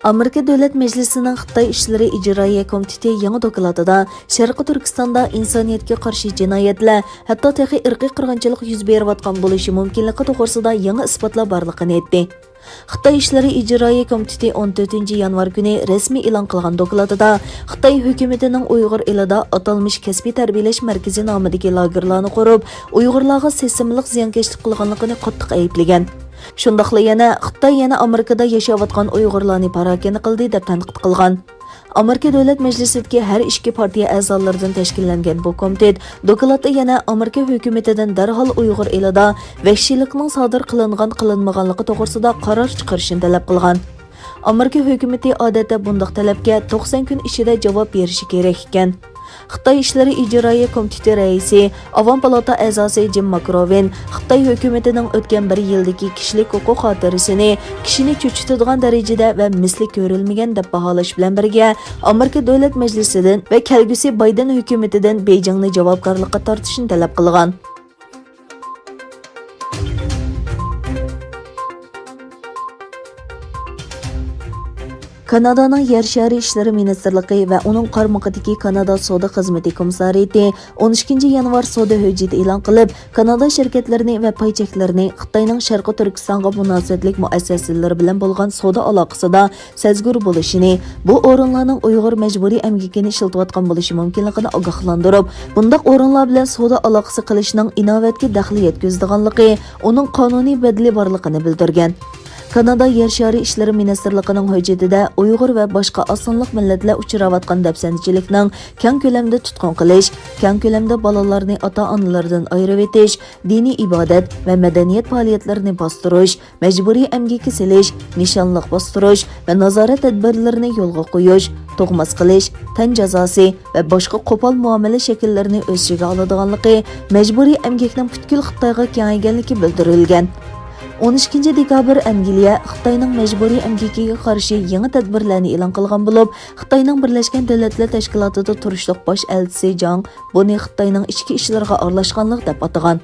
Amerika Davlat Majlisining Xitoy ishlari ijroiya komiteti yangi dokladida Sharqiy Turkistonda insoniyatga qarshi jinoyatlar, hatto texi irqiy qirg'inchilik yuz berayotgan bo'lishi mumkinligi to'g'risida yangi isbotlar borligini aytdi. Xitoy ishlari ijroiya komiteti 14 yanvar kuni rasmiy e'lon qilgan dokladida Xitoy hukumatining Uyg'ur elida atalmish kasbiy tarbiyalash markazi nomidagi lagerlarni qurib, Uyg'urlarga sesimliq ziyonkashlik qilganligini qattiq ayblagan. Shundaqla yana Xitoy Amerikada yashayotgan Uyg'urlarni parakanda qildi deb tanqid qilgan. Amerika Davlat Majlisidagi har ikki partiya a'zolaridan tashkillangan bu komitet dokladda yana Amerika hukumatidan darhol Uyg'ur elida vahshiylikning sodir qilinmaganligi to'g'risida qaror chiqarishni talab qilgan. Amerika hukumati odatda bunday talabga 90 kun ichida javob berishi kerak ekan. Xitoy ishlari ijroiya komiteti raisi, Avam palata a'zosi Jim Makrovin Xitoy hukumatining o'tgan bir yildagi kishilik huquq xotirasini kishini cho'chitadigan darajada va misli ko'rilmagan deb baholash bilan birga Amerika Davlat Majlisidan va kelgusi Bayden hukumatidan Beyjingni javobgarlikka tortishni talab qilgan. Kanadaning Yer shari ishlari ministrligi va uning qarmog'idagi Kanada savdo xizmati komissariyati 12 yanvar savdo hujjati e'lon qilib, Kanada shirkatlarini va paycheklarini Xitoyning Sharqiy Turkistonga munosabatlik muassasalari bilan bo'lgan savdo aloqasida sezgur bo'lishini, bu o'rinlarning Uyg'ur majburiy emgakini ishlatayotgan bo'lishi mumkinligini ogohlantirib, bundaq o'rinlar bilan savdo aloqasi qilishning inovatga daxli yetkazadiganligi, uning qonuniy badli borligini bildirgan. Kanada Yer shari ishlari ministrligining hujjatida Uyg'ur va boshqa osonliq millatlar uchrayotgan dafsanchilikning keng ko'lamda tutqun qilish, keng ko'lamda bolalarni ota-onalaridan ayirib etish, diniy ibodat va madaniyat faoliyatlarini bostirish, majburiy emgakka silish, nishonliq bostirish va nazorat tadbirlarini yo'lga qo'yish, tug'mas qilish, tan jazosi va boshqa qo'pol muomala shakllarini o'z ichiga oladiganligi, majburiy emgakning butkul Xitoyga kengayganligi bildirilgan. 12 dekabr Angliya Xitoyning majburiy emgakiga qarshi yangi tadbirlarni e'lon qilgan bo'lib, Xitoyning Birlashgan Davlatlar Tashkilotida turishliq bosh elchisi Jang buni Xitoyning ichki ishlariga aralashganlik deb atagan.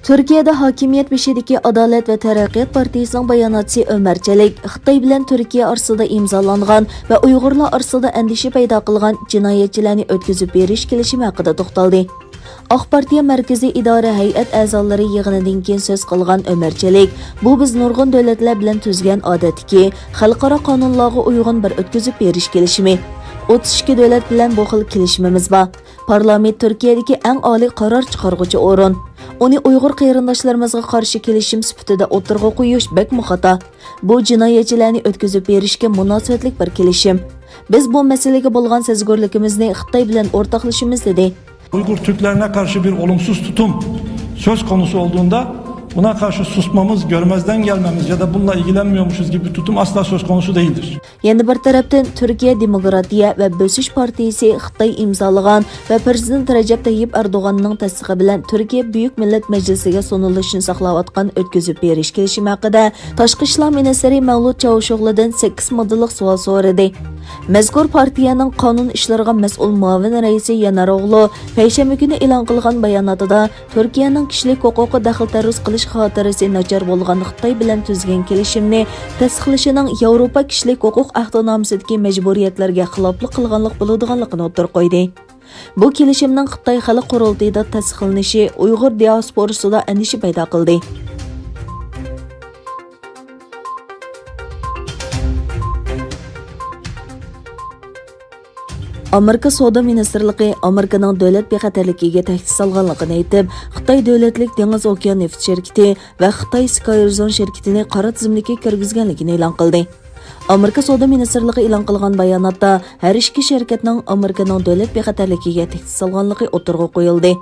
Türkiyədə hakimiyyət beşidəki Adalet və Tərəqqiyat Partiyasının bayonatçısı Ömərçəlik Xitay bilan Türkiyə arasında imzalanğan və Uyğurlar arasında əndişə payda qılğan cinayətçilərni ötküzüb beriş kelişimi haqqında toxtaldı. Aq Partiya Mərkəzi İdarə Heyət əzaları yığınından keyin söz qılğan Ömərçəlik, bu biz nurgun dövlətlər bilan tüzgən adətdəki xalqara qanunlarga uyğun bir ötküzüb beriş kelişimi. 32 dövlət bilan bu xil kelişimimiz var. Parlament Türkiyədəki ən ali qarar çıxarğıcı orun. Onu Uyghur qarindoshlarımızga qarshi kelishim sifatida o'tirg'a qo'yish bakmi xato. Bu jinoyatchilarni o'tkazib berishga munosabatlik bir kelishim. Biz bu masalaga bo'lgan sezgurligimizni Xitoy bilan o'rtoqlashimiz dedi. Uyghur Türklerine karşı bir olumsuz tutum söz konusu olduğunda buna karşı susmamız, görmezden gelmemiz ya da bununla ilgilenmiyormuşuz gibi bir tutum asla söz konusu değildir. Yana bir tarafdan Türkiye Demokratiya ve Bösüş Partiyasi Xitoy imzalagan ve Prezident Recep Tayyip Erdoğan'ның tasdiqi bilan Türkiye Büyük Millet Meclisiga sunulishini saqlayotgan o'tkazib berish kelishimi haqida Tashqi ishlar ministri Mavlud Çavuşoğlu'dan 8 moddalik savol so'radi. Mazkur partiyaning qonun ishlariga mas'ul muavin raisi Yanaroğlu payshanba kuni e'lon qilgan bayonotida Turkiyaning kishilik huquqi daxl taruz qilish xotirasi nachar bo'lgan Xitoy bilan tuzgan kelishimni tasdiqlashining Yevropa kishilik huquq ahdinomisidagi majburiyatlarga xiloflik qilganlik bo'ladiganligini o'tirib qo'ydi. Bu kelishimning Xitoy xalq qurultayida tasdiqlanishi Uyg'ur diasporasida andisha paydo qildi. Amerika Savdo Ministrligi Amerikaning davlat bexatarligiga tahdid solganligini aytib, Xitoy davlatlik dengiz okean neft shirkati va Xitoy Skyzone shirkatini qora tizimlikka kirgizganligini e'lon qildi. Amerika Savdo Ministrligi e'lon qilgan bayonotda har ikki shirkatning Amerikaning davlat bexatarligiga tahdid solganligi o'tirg'a qo'yildi.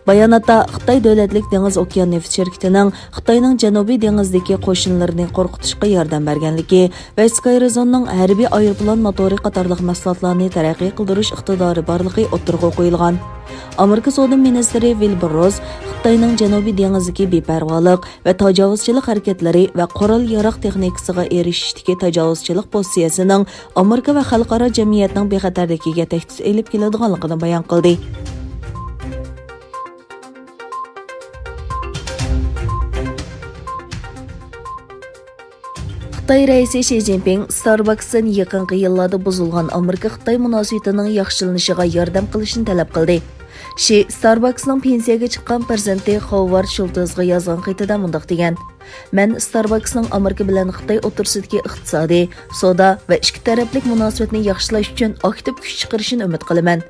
Bayonotda Xitoy davlatlik dengiz okean neft shirkatining Xitoyning Janubiy dengizdagi qo'shinlarini qo'rqitishga yordam berganligi va Skyzonening harbiy aeroplan motori qatorliq mahsulotlarni taraqqiy qildirish iqtidori borligi o'tirg'a qo'yilgan. Amerika Savdo ministri Wilbur Ross Xitoyning Janubiy dengizdagi beparvolik va tajovuzchilik harakatlari va qurol-yarog' texnikasiga erishishdagi tajovuzchilik pozitsiyasining Amerika va xalqaro jamiyatning bexatarligiga tahdid elib keladiganligini bayon qildi. Xitoy raisi Xi Jinping Starbucks'ın yaqinqi yillarda buzilgan Amerika-Xitoy munosabatining yaxshilanishiga yordam qilishni talab qildi. Xi Starbucks'ning pensiyaga chiqqan farzandi Howard Schultzga yozgan xatida mundaq degan: "Men Starbucks'ning Amerika bilan Xitoy o'rtasidagi iqtisodiy, savdo va ikki taraflik munosabatni yaxshilash uchun aktiv kuch chiqarishini umid qilaman."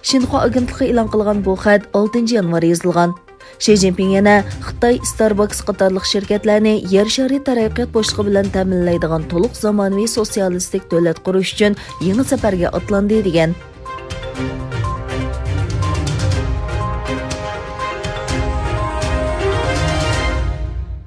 Xinhua agentligi e'lon qilgan bu xat 6 yanvar yozilgan. Xi Jinping yana Xitoy Starbucks qatorliq shirkatlarni yer shari taraqqiyot boshlig'i bilan ta'minlaydigan to'liq zamonaviy sotsialistik davlat qurish uchun yangi safarga otlandi degan.